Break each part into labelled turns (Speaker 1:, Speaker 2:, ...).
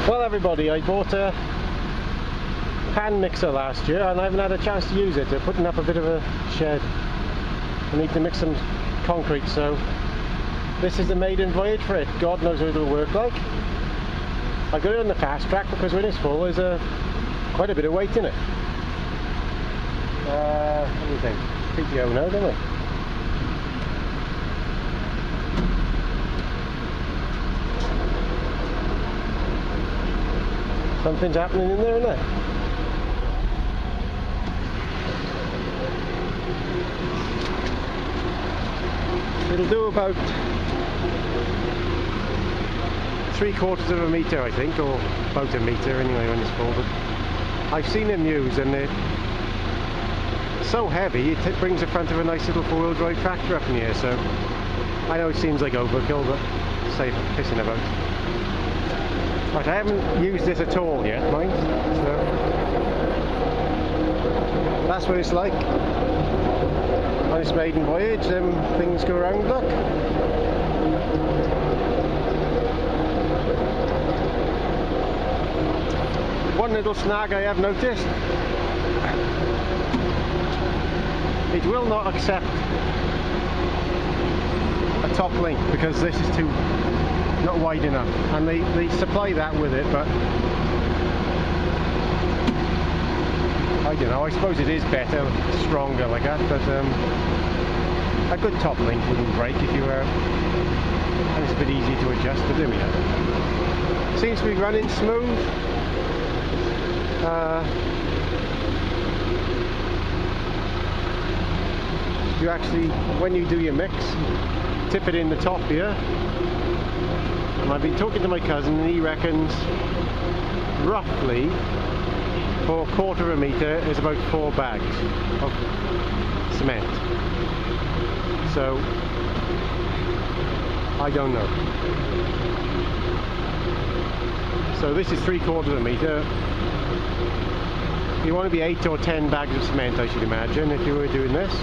Speaker 1: Well everybody, I bought a hand mixer last year and I haven't had a chance to use it. They're putting up a bit of a shed. I need to mix some concrete, so this is the maiden voyage for it. God knows what it'll work like. I got it on the fast track because when it's full there's quite a bit of weight in it. What do you think? PTO now, don't we? Something's happening in there, isn't there? It'll do about 3/4 of a metre, I think, or about a metre anyway when it's full. But I've seen them used and they're so heavy it brings the front of a nice little four-wheel drive tractor up in the air. So I know it seems like overkill, but save pissing about. Right, I haven't used this at all yet, mind. So that's what it's like on its maiden voyage. Things go around, look. One little snag I have noticed: it will not accept a top link because this is not wide enough, and they supply that with it, but I don't know, I suppose it is better, stronger like that, but a good top link wouldn't break if you were, and it's a bit easy to adjust, but there we go. Seems to be running smooth. You actually, when you do your mix, tip it in the top here. And I've been talking to my cousin and he reckons roughly for 1/4 of a metre is about 4 bags of cement. So I don't know. So this is 3/4 of a metre. You want to be 8 or 10 bags of cement, I should imagine, if you were doing this.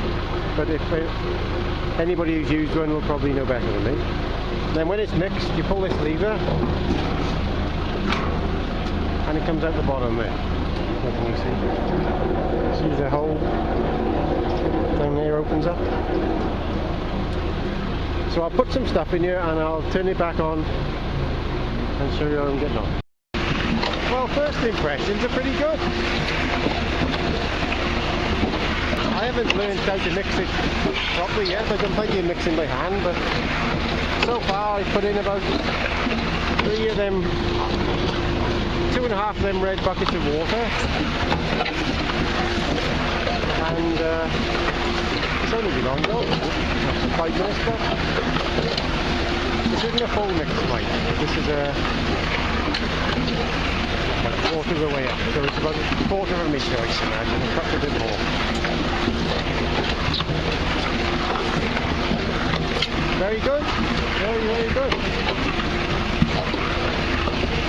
Speaker 1: But if anybody who's used one will probably know better than me. Then when it's mixed, you pull this lever and it comes out the bottom there. What can you see? See the hole down there opens up. So I'll put some stuff in here and I'll turn it back on and show you how I'm getting on. Well, first impressions are pretty good. I haven't learned how to mix it properly yet. I've done plenty of mixing by hand, but so far I've put in about 3 of them, 2.5 of them red buckets of water, and it's only been on though, 5 minutes but this isn't a full mix tonight. This is a 1/4 of the way up, so it's about 1/4 of a metre, I can imagine, perhaps a bit more. Very good, very good.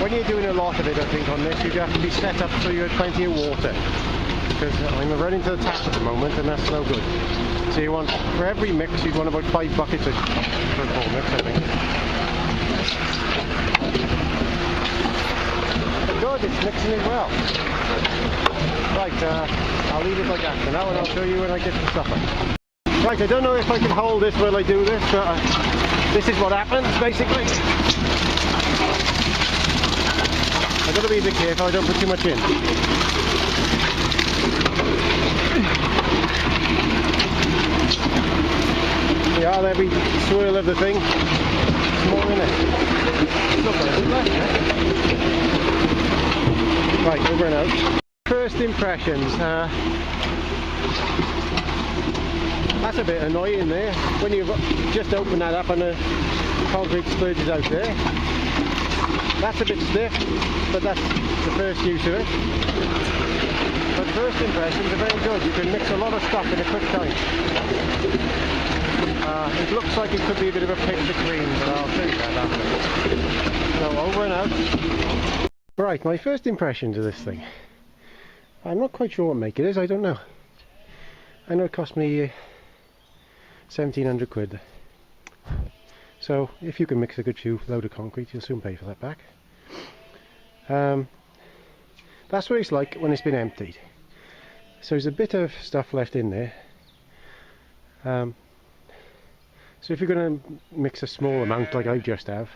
Speaker 1: When you're doing a lot of it, I think, on this, you have to be set up so you have plenty of water, because I'm running to the tap at the moment and that's no good. So you want, for every mix, you'd want about 5 buckets for a full mix, I think. Good, it's mixing it well. Right, I'll leave it like that for now and I'll show you when I get to supper. Right, I don't know if I can hold this while I do this, but this is what happens basically. I've got to be a bit careful I don't put too much in. Yeah, every swirl of the thing, it's more in it. Look, right, over and out. First impressions. That's a bit annoying there. When you just open that up and the concrete splurges out there. That's a bit stiff, but that's the first use of it. But first impressions are very good. You can mix a lot of stuff in a quick time. It looks like it could be a bit of a pick to clean, but I'll show you that after. So over and out. Right, my first impressions of this thing. I'm not quite sure what make it is, I don't know. I know it cost me 1,700 quid. So if you can mix a good load of concrete, you'll soon pay for that back. That's what it's like when it's been emptied. So there's a bit of stuff left in there. So if you're going to mix a small amount like I just have,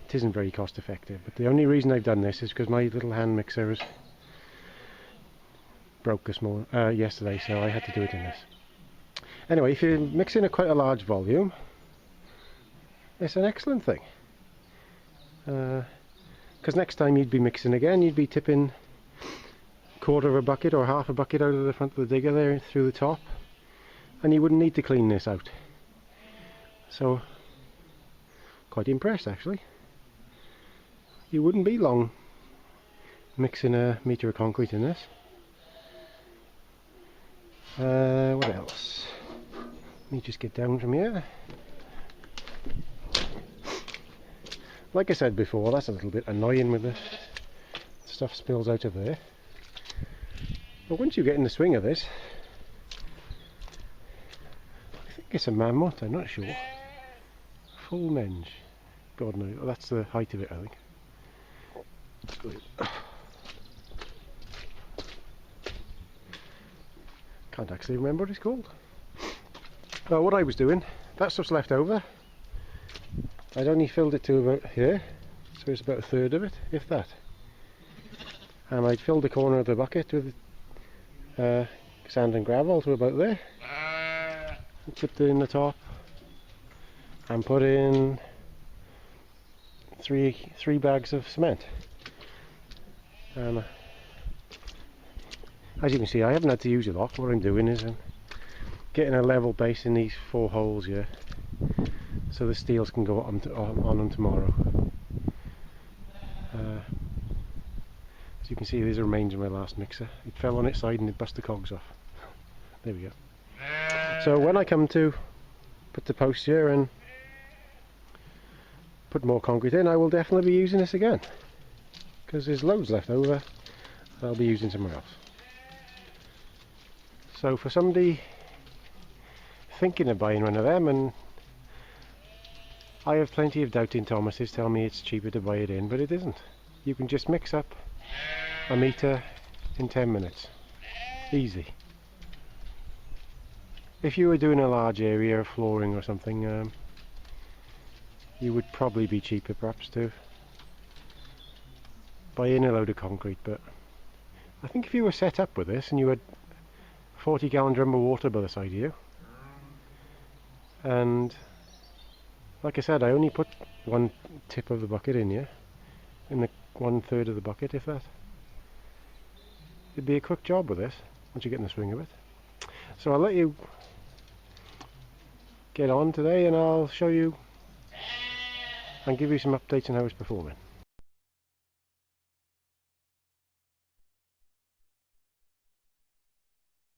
Speaker 1: it isn't very cost effective. But the only reason I've done this is because my little hand mixer broke yesterday, so I had to do it in this. Anyway, if you're mixing quite a large volume, it's an excellent thing. Because next time you'd be mixing again, you'd be tipping a quarter of a bucket or half a bucket out of the front of the digger there through the top, and you wouldn't need to clean this out. So, quite impressed actually. You wouldn't be long mixing a metre of concrete in this. What else? Let me just get down from here. Like I said before, that's a little bit annoying when the stuff spills out of there. But once you get in the swing of this, I think it's a mammoth, I'm not sure. Full menge. God knows, that's the height of it, I think. Can't actually remember what it's called. Well, what I was doing, that stuff's left over. I'd only filled it to about here, so it's about a third of it, if that. And I'd filled the corner of the bucket with sand and gravel to about there. And put in the top, and put in three bags of cement. As you can see, I haven't had to use a lot. What I'm doing is I'm getting a level base in these 4 holes here, so the steels can go on them tomorrow. As you can see, there's the remains of my last mixer. It fell on its side and it bust the cogs off. There we go. So when I come to put the posts here and put more concrete in, I will definitely be using this again, because there's loads left over that I'll be using somewhere else. So for somebody thinking of buying one of them, and I have plenty of doubting Thomases tell me it's cheaper to buy it in, but it isn't. You can just mix up a metre in 10 minutes. Easy. If you were doing a large area of flooring or something, you would probably be cheaper perhaps to buy in a load of concrete, but I think if you were set up with this and you had a 40-gallon drum of water by the side of you, and like I said, I only put one tip of the bucket in here, in the 1/3 of the bucket, if that. It'd be a quick job with this once you get in the swing of it. So I'll let you get on today and I'll show you and give you some updates on how it's performing.